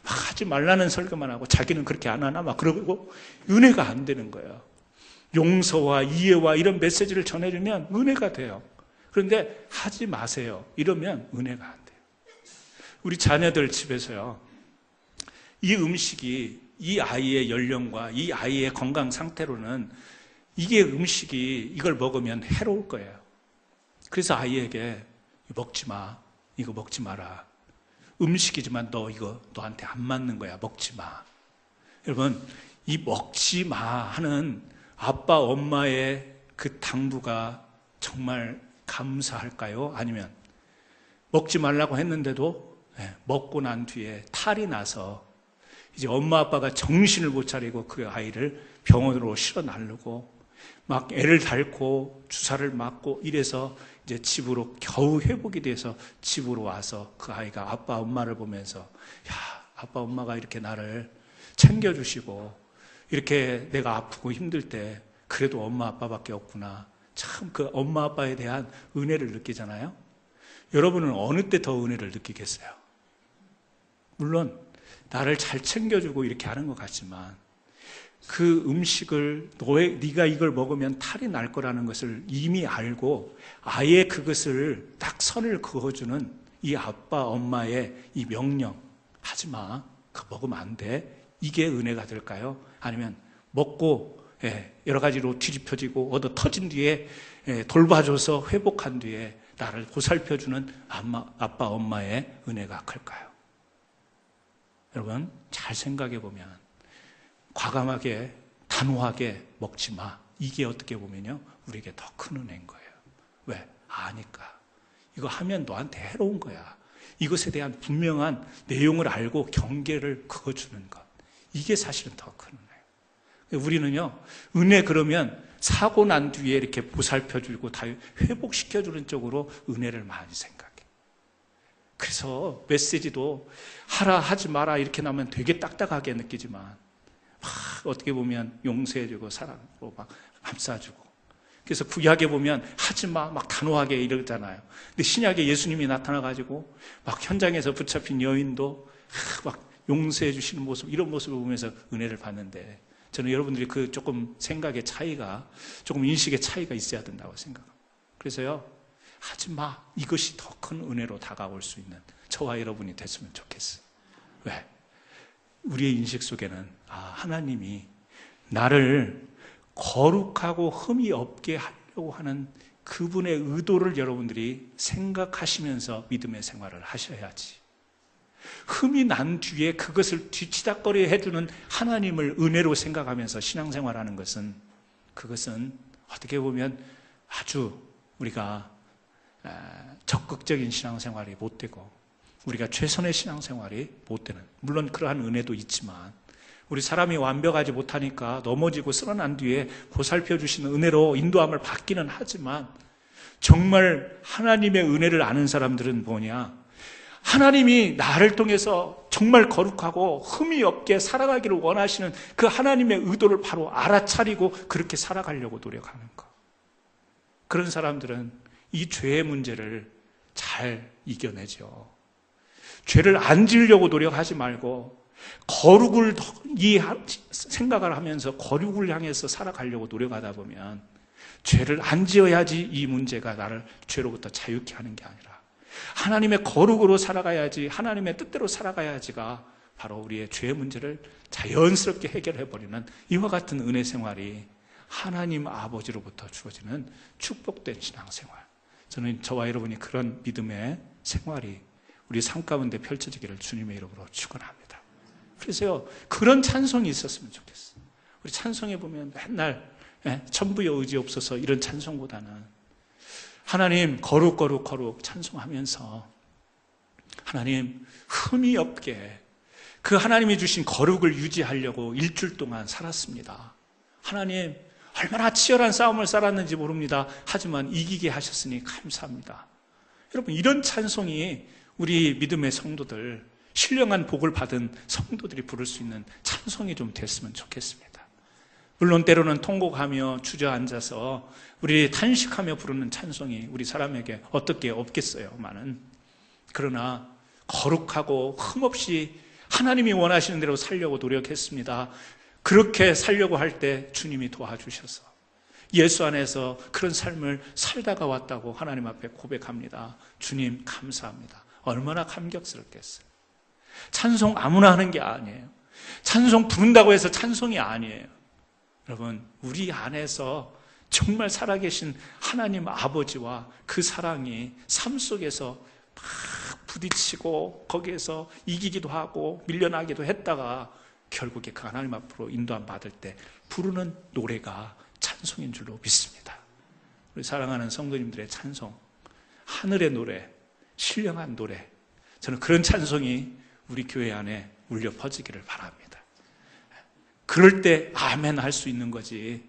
막 하지 말라는 설교만 하고 자기는 그렇게 안 하나 막 그러고 은혜가 안 되는 거예요. 용서와 이해와 이런 메시지를 전해주면 은혜가 돼요. 그런데 하지 마세요 이러면 은혜가 안 돼요. 우리 자녀들 집에서요, 이 음식이 이 아이의 연령과 이 아이의 건강 상태로는 이게 음식이 이걸 먹으면 해로울 거예요. 그래서 아이에게 먹지 마, 이거 먹지 마라. 음식이지만 너 이거 너한테 안 맞는 거야, 먹지 마. 여러분, 이 먹지 마 하는 아빠 엄마의 그 당부가 정말 감사할까요? 아니면 먹지 말라고 했는데도 먹고 난 뒤에 탈이 나서 이제 엄마 아빠가 정신을 못 차리고 그 아이를 병원으로 실어 나르고 막 애를 닳고 주사를 맞고 이래서 이제 집으로 겨우 회복이 돼서 집으로 와서 그 아이가 아빠 엄마를 보면서, 야, 아빠 엄마가 이렇게 나를 챙겨주시고 이렇게 내가 아프고 힘들 때 그래도 엄마 아빠밖에 없구나. 참 그 엄마 아빠에 대한 은혜를 느끼잖아요. 여러분은 어느 때 더 은혜를 느끼겠어요? 물론 나를 잘 챙겨주고 이렇게 하는 것 같지만 그 음식을 네가 이걸 먹으면 탈이 날 거라는 것을 이미 알고 아예 그것을 딱 선을 그어주는 이 아빠 엄마의 이 명령, 하지 마, 그거 먹으면 안 돼, 이게 은혜가 될까요? 아니면 먹고 여러 가지로 뒤집혀지고 얻어 터진 뒤에 돌봐줘서 회복한 뒤에 나를 보살펴주는 아빠 엄마의 은혜가 클까요? 여러분, 잘 생각해 보면 과감하게 단호하게 먹지 마, 이게 어떻게 보면요 우리에게 더 큰 은혜인 거예요. 왜? 아니까. 이거 하면 너한테 해로운 거야. 이것에 대한 분명한 내용을 알고 경계를 그어주는 것, 이게 사실은 더 큰 은혜예요. 우리는요, 은혜 그러면 사고 난 뒤에 이렇게 보살펴주고 다 회복시켜주는 쪽으로 은혜를 많이 생각해요. 그래서 메시지도 하라 하지 마라 이렇게 나오면 되게 딱딱하게 느끼지만 막 어떻게 보면 용서해주고 사랑으로 막 감싸주고, 그래서 구약에 보면 하지 마 막 단호하게 이러잖아요. 근데 신약에 예수님이 나타나가지고 막 현장에서 붙잡힌 여인도 막 용서해 주시는 모습, 이런 모습을 보면서 은혜를 받는데, 저는 여러분들이 그 조금 생각의 차이가, 조금 인식의 차이가 있어야 된다고 생각합니다. 그래서요, 하지 마, 이것이 더 큰 은혜로 다가올 수 있는 저와 여러분이 됐으면 좋겠어요. 왜? 우리의 인식 속에는 하나님이 나를 거룩하고 흠이 없게 하려고 하는 그분의 의도를 여러분들이 생각하시면서 믿음의 생활을 하셔야지. 흠이 난 뒤에 그것을 뒤치다꺼리 해주는 하나님을 은혜로 생각하면서 신앙생활하는 것은, 그것은 어떻게 보면 아주 우리가 적극적인 신앙생활이 못 되고 우리가 최선의 신앙생활이 못 되는, 물론 그러한 은혜도 있지만 우리 사람이 완벽하지 못하니까 넘어지고 쓰러난 뒤에 보살펴 주시는 은혜로 인도함을 받기는 하지만, 정말 하나님의 은혜를 아는 사람들은 뭐냐, 하나님이 나를 통해서 정말 거룩하고 흠이 없게 살아가기를 원하시는 그 하나님의 의도를 바로 알아차리고 그렇게 살아가려고 노력하는 것. 그런 사람들은 이 죄의 문제를 잘 이겨내죠. 죄를 안 지으려고 노력하지 말고 거룩을 생각을 하면서 거룩을 향해서 살아가려고 노력하다 보면 죄를 안 지어야지 이 문제가 나를 죄로부터 자유케 하는 게 아니라 하나님의 거룩으로 살아가야지, 하나님의 뜻대로 살아가야지가 바로 우리의 죄의 문제를 자연스럽게 해결해버리는 이와 같은 은혜 생활이 하나님 아버지로부터 주어지는 축복된 신앙생활, 저는 저와 여러분이 그런 믿음의 생활이 우리 삶 가운데 펼쳐지기를 주님의 이름으로 축원합니다. 그래서요, 그런 찬송이 있었으면 좋겠어요. 우리 찬송에 보면 맨날 천부의 의지 없어서 이런 찬송보다는 하나님 거룩 거룩 거룩 찬송하면서 하나님 흠이 없게 그 하나님이 주신 거룩을 유지하려고 일주일 동안 살았습니다. 하나님 얼마나 치열한 싸움을 살았는지 모릅니다. 하지만 이기게 하셨으니 감사합니다. 여러분, 이런 찬송이 우리 믿음의 성도들, 신령한 복을 받은 성도들이 부를 수 있는 찬송이 좀 됐으면 좋겠습니다. 물론 때로는 통곡하며 주저앉아서 우리 탄식하며 부르는 찬송이 우리 사람에게 어떻게 없겠어요만은, 그러나 거룩하고 흠없이 하나님이 원하시는 대로 살려고 노력했습니다. 그렇게 살려고 할 때 주님이 도와주셔서 예수 안에서 그런 삶을 살다가 왔다고 하나님 앞에 고백합니다. 주님 감사합니다. 얼마나 감격스럽겠어요. 찬송 아무나 하는 게 아니에요. 찬송 부른다고 해서 찬송이 아니에요. 여러분, 우리 안에서 정말 살아계신 하나님 아버지와 그 사랑이 삶 속에서 막 부딪히고 거기에서 이기기도 하고 밀려나기도 했다가 결국에 그 하나님 앞으로 인도함 받을 때 부르는 노래가 찬송인 줄로 믿습니다. 우리 사랑하는 성도님들의 찬송, 하늘의 노래, 신령한 노래, 저는 그런 찬송이 우리 교회 안에 울려 퍼지기를 바랍니다. 그럴 때 아멘 할 수 있는 거지.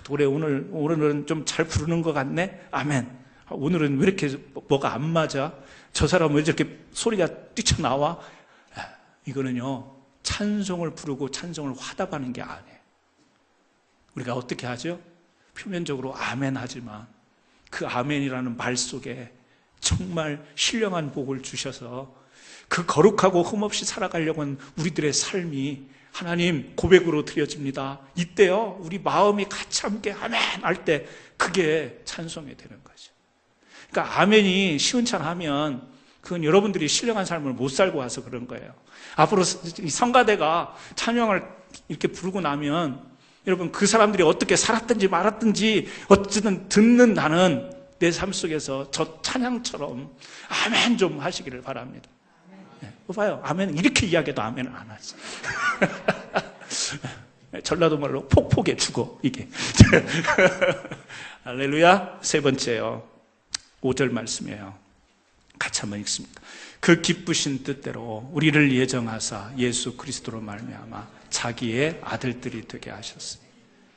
노래 오늘은 좀 잘 부르는 것 같네? 아멘. 오늘은 왜 이렇게 뭐가 안 맞아? 저 사람은 왜 저렇게 소리가 뛰쳐나와? 이거는요, 찬송을 부르고 찬송을 화답하는 게 아니에요. 우리가 어떻게 하죠? 표면적으로 아멘 하지만 그 아멘이라는 말 속에 정말 신령한 복을 주셔서 그 거룩하고 흠없이 살아가려고 하는 우리들의 삶이 하나님 고백으로 드려집니다. 이때요, 우리 마음이 같이 함께 아멘 할 때 그게 찬송이 되는 거죠. 그러니까 아멘이 시원찮하면 그건 여러분들이 신령한 삶을 못 살고 와서 그런 거예요. 앞으로 성가대가 찬양을 이렇게 부르고 나면 여러분, 그 사람들이 어떻게 살았든지 말았든지 어쨌든 듣는 나는 내 삶 속에서 저 찬양처럼 아멘 좀 하시기를 바랍니다. 봐요, 아멘 이렇게 이야기해도 아멘을 안 하지. 전라도 말로 폭폭에 죽어 이게. 할렐루야. 세 번째요, 5절 말씀이에요. 같이 한번 읽습니다. 그 기쁘신 뜻대로 우리를 예정하사 예수 그리스도로 말미암아 자기의 아들들이 되게 하셨으니,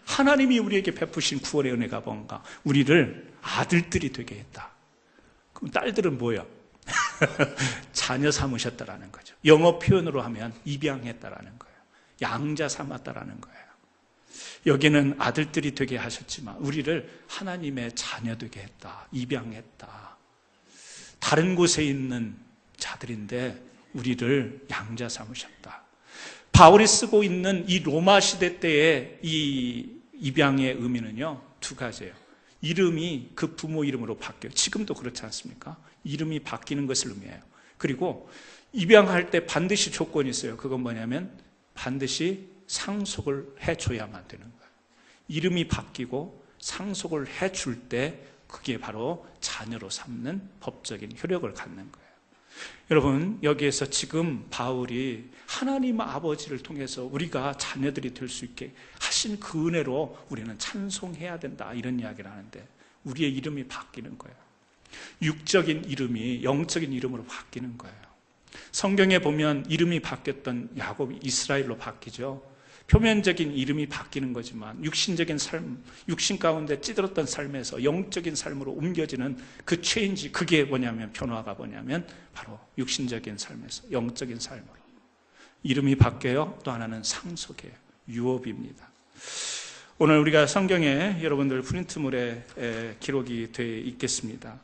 하나님이 우리에게 베푸신 구원의 은혜가 뭔가? 우리를 아들들이 되게 했다. 그럼 딸들은 뭐예요? 자녀 삼으셨다라는 거죠. 영어 표현으로 하면 입양했다라는 거예요. 양자 삼았다라는 거예요. 여기는 아들들이 되게 하셨지만 우리를 하나님의 자녀 되게 했다, 입양했다. 다른 곳에 있는 자들인데 우리를 양자 삼으셨다. 바울이 쓰고 있는 이 로마 시대 때의 이 입양의 의미는요, 두 가지예요. 이름이 그 부모 이름으로 바뀌어요. 지금도 그렇지 않습니까? 이름이 바뀌는 것을 의미해요. 그리고 입양할 때 반드시 조건이 있어요. 그건 뭐냐면 반드시 상속을 해줘야만 되는 거예요. 이름이 바뀌고 상속을 해줄 때 그게 바로 자녀로 삼는 법적인 효력을 갖는 거예요. 여러분, 여기에서 지금 바울이 하나님 아버지를 통해서 우리가 자녀들이 될 수 있게 하신 그 은혜로 우리는 찬송해야 된다, 이런 이야기를 하는데 우리의 이름이 바뀌는 거예요. 육적인 이름이 영적인 이름으로 바뀌는 거예요. 성경에 보면 이름이 바뀌었던 야곱이 이스라엘로 바뀌죠. 표면적인 이름이 바뀌는 거지만 육신적인 삶, 육신 가운데 찌들었던 삶에서 영적인 삶으로 옮겨지는 그 체인지, 그게 뭐냐면, 변화가 뭐냐면 바로 육신적인 삶에서 영적인 삶으로 이름이 바뀌어요. 또 하나는 상속이에요. 유업입니다. 오늘 우리가 성경에 여러분들 프린트물에 기록이 되어 있겠습니다.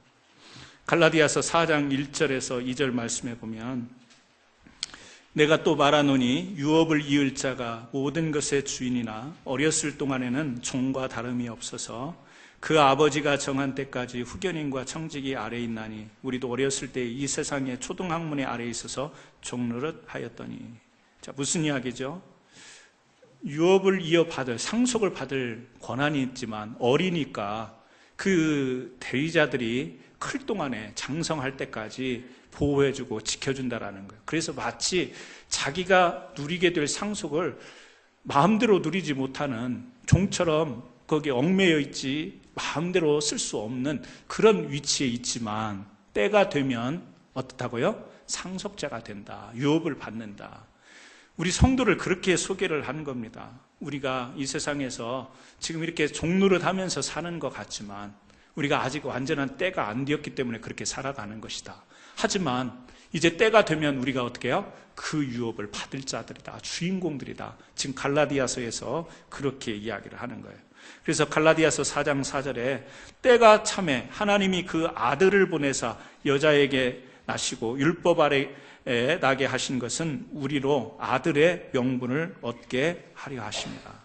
갈라디아서 4장 1절에서 2절 말씀에 보면, 내가 또 말하노니 유업을 이을 자가 모든 것의 주인이나 어렸을 동안에는 종과 다름이 없어서 그 아버지가 정한 때까지 후견인과 청지기 아래에 있나니 우리도 어렸을 때 이 세상의 초등학문의 아래에 있어서 종노릇 하였더니. 자, 무슨 이야기죠? 유업을 이어받을, 상속을 받을 권한이 있지만 어리니까 그 대리자들이 클 동안에 장성할 때까지 보호해주고 지켜준다라는 거예요. 그래서 마치 자기가 누리게 될 상속을 마음대로 누리지 못하는 종처럼 거기에 얽매여 있지 마음대로 쓸 수 없는 그런 위치에 있지만 때가 되면 어떻다고요? 상속자가 된다. 유업을 받는다. 우리 성도를 그렇게 소개를 하는 겁니다. 우리가 이 세상에서 지금 이렇게 종노릇하면서 사는 것 같지만 우리가 아직 완전한 때가 안 되었기 때문에 그렇게 살아가는 것이다. 하지만 이제 때가 되면 우리가 어떻게 해요? 그 유업을 받을 자들이다. 주인공들이다. 지금 갈라디아서에서 그렇게 이야기를 하는 거예요. 그래서 갈라디아서 4장 4절에 때가 참에 하나님이 그 아들을 보내사 여자에게 나시고 율법 아래에 나게 하신 것은 우리로 아들의 명분을 얻게 하려 하십니다.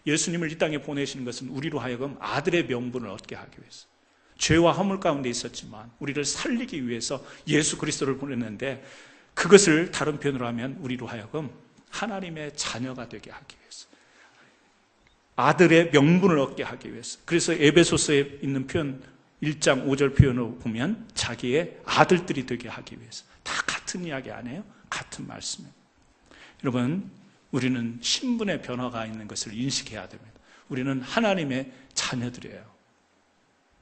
예수님을 이 땅에 보내시는 것은 우리로 하여금 아들의 명분을 얻게 하기 위해서, 죄와 허물 가운데 있었지만 우리를 살리기 위해서 예수 그리스도를 보냈는데, 그것을 다른 표현으로 하면 우리로 하여금 하나님의 자녀가 되게 하기 위해서, 아들의 명분을 얻게 하기 위해서. 그래서 에베소서에 있는 표현 1장 5절 표현을 보면 자기의 아들들이 되게 하기 위해서. 다 같은 이야기 아니에요? 같은 말씀이에요. 여러분, 우리는 신분의 변화가 있는 것을 인식해야 됩니다. 우리는 하나님의 자녀들이에요.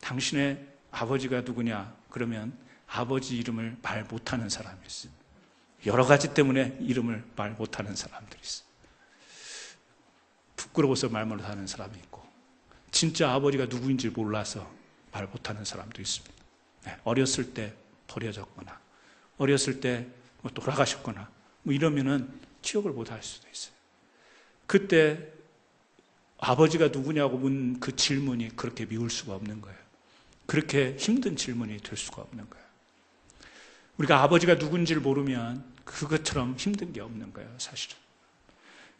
당신의 아버지가 누구냐? 그러면 아버지 이름을 말 못하는 사람이 있어요. 여러 가지 때문에 이름을 말 못하는 사람들이 있어요. 부끄러워서 말 못하는 사람이 있고, 진짜 아버지가 누구인지 몰라서 말 못하는 사람도 있습니다. 어렸을 때 버려졌거나 어렸을 때 돌아가셨거나 이러면은 기억을 못할 수도 있어요. 그때 아버지가 누구냐고 묻는 그 질문이 그렇게 미울 수가 없는 거예요. 그렇게 힘든 질문이 될 수가 없는 거예요. 우리가 아버지가 누군지를 모르면 그것처럼 힘든 게 없는 거예요, 사실은.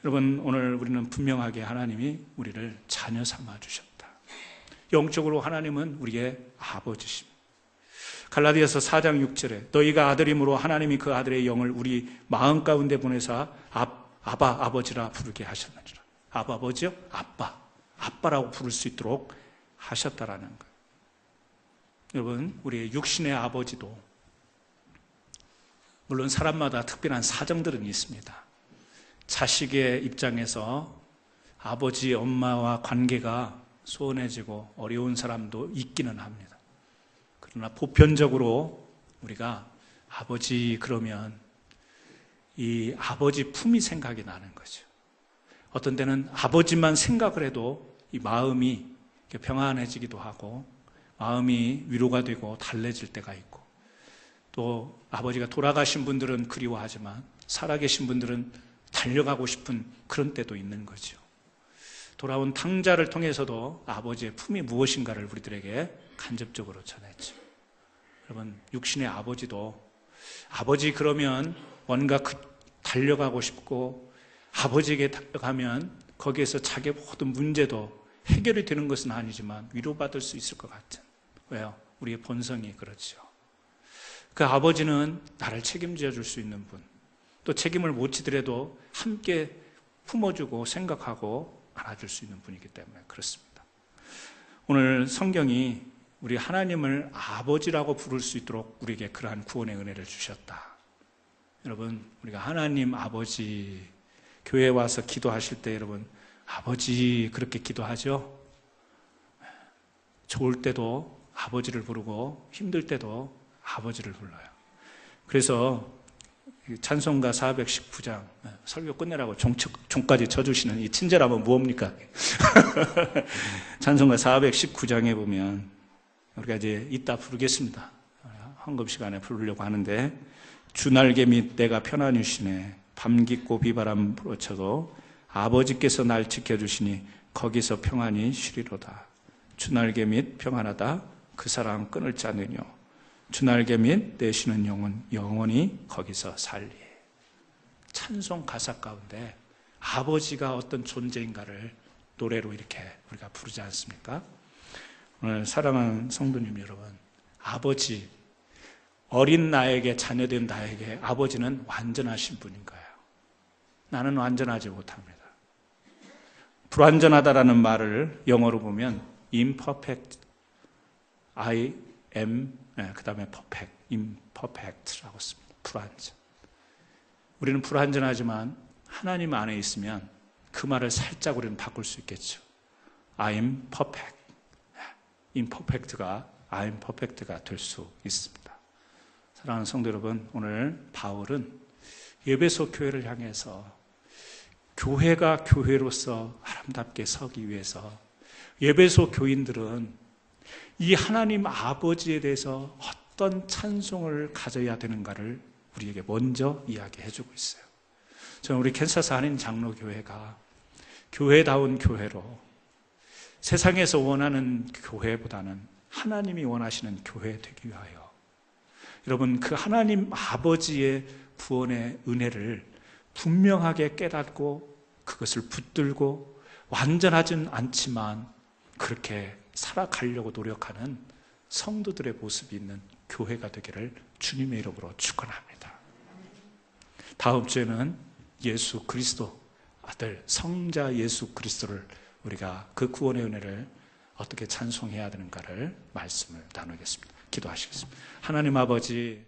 여러분, 오늘 우리는 분명하게 하나님이 우리를 자녀 삼아 주셨다. 영적으로 하나님은 우리의 아버지십니다. 갈라디아서 4장 6절에 너희가 아들이므로 하나님이 그 아들의 영을 우리 마음 가운데 보내사 아바 아버지라 부르게 하셨느니라. 아바 아버지요? 아빠라고 부를 수 있도록 하셨다라는 거예요. 여러분, 우리의 육신의 아버지도 물론 사람마다 특별한 사정들은 있습니다. 자식의 입장에서 아버지, 엄마와 관계가 소원해지고 어려운 사람도 있기는 합니다. 그러나 보편적으로 우리가 아버지 그러면 이 아버지 품이 생각이 나는 거죠. 어떤 때는 아버지만 생각을 해도 이 마음이 평안해지기도 하고 마음이 위로가 되고 달래질 때가 있고, 또 아버지가 돌아가신 분들은 그리워하지만 살아계신 분들은 달려가고 싶은 그런 때도 있는 거죠. 돌아온 탕자를 통해서도 아버지의 품이 무엇인가를 우리들에게 간접적으로 전했죠. 여러분, 육신의 아버지도 아버지 그러면 뭔가 달려가고 싶고, 아버지에게 가면 거기에서 자기의 모든 문제도 해결이 되는 것은 아니지만 위로받을 수 있을 것 같은. 왜요? 우리의 본성이 그렇죠. 그 아버지는 나를 책임져 줄 수 있는 분, 또 책임을 못 지더라도 함께 품어주고 생각하고 안아줄 수 있는 분이기 때문에 그렇습니다. 오늘 성경이 우리 하나님을 아버지라고 부를 수 있도록 우리에게 그러한 구원의 은혜를 주셨다. 여러분, 우리가 하나님 아버지, 교회에 와서 기도하실 때 여러분 아버지 그렇게 기도하죠? 좋을 때도 아버지를 부르고 힘들 때도 아버지를 불러요. 그래서 찬송가 419장, 설교 끝내라고 종까지 쳐주시는 이 친절함은 무엇입니까? 찬송가 419장에 보면 우리가 이제 이따 부르겠습니다. 헌금 시간에 부르려고 하는데, 주날개 밑 내가 편안히 쉬네, 밤 깊고 비바람 불어쳐도 아버지께서 날 지켜주시니 거기서 평안히 쉬리로다. 주날개 밑 평안하다 그 사랑 끊을 자느뇨, 주날개 밑 내 쉬는 영은 영원히 거기서 살리. 찬송 가사 가운데 아버지가 어떤 존재인가를 노래로 이렇게 우리가 부르지 않습니까? 오늘 사랑하는 성도님 여러분, 아버지, 어린 나에게, 자녀된 나에게 아버지는 완전하신 분인 거예요. 나는 완전하지 못합니다. 불완전하다라는 말을 영어로 보면 imperfect, I 그 다음에 perfect, imperfect라고 씁니다. 불완전. 우리는 불완전하지만 하나님 안에 있으면 그 말을 살짝 우리는 바꿀 수 있겠죠. I'm perfect. imperfect가 I'm perfect가 될 수 있습니다. 사랑하는 성도 여러분, 오늘 바울은 에베소 교회를 향해서 교회가 교회로서 아름답게 서기 위해서 에베소 교인들은 이 하나님 아버지에 대해서 어떤 찬송을 가져야 되는가를 우리에게 먼저 이야기해 주고 있어요. 저는 우리 캔사스 한인 장로교회가 교회다운 교회로 세상에서 원하는 교회보다는 하나님이 원하시는 교회 되기 위하여 여러분 그 하나님 아버지의 구원의 은혜를 분명하게 깨닫고 그것을 붙들고 완전하진 않지만 그렇게 살아가려고 노력하는 성도들의 모습이 있는 교회가 되기를 주님의 이름으로 축원합니다. 다음 주에는 예수 그리스도 아들 성자 예수 그리스도를 우리가 그 구원의 은혜를 어떻게 찬송해야 되는가를 말씀을 나누겠습니다. 기도하시겠습니다. 하나님 아버지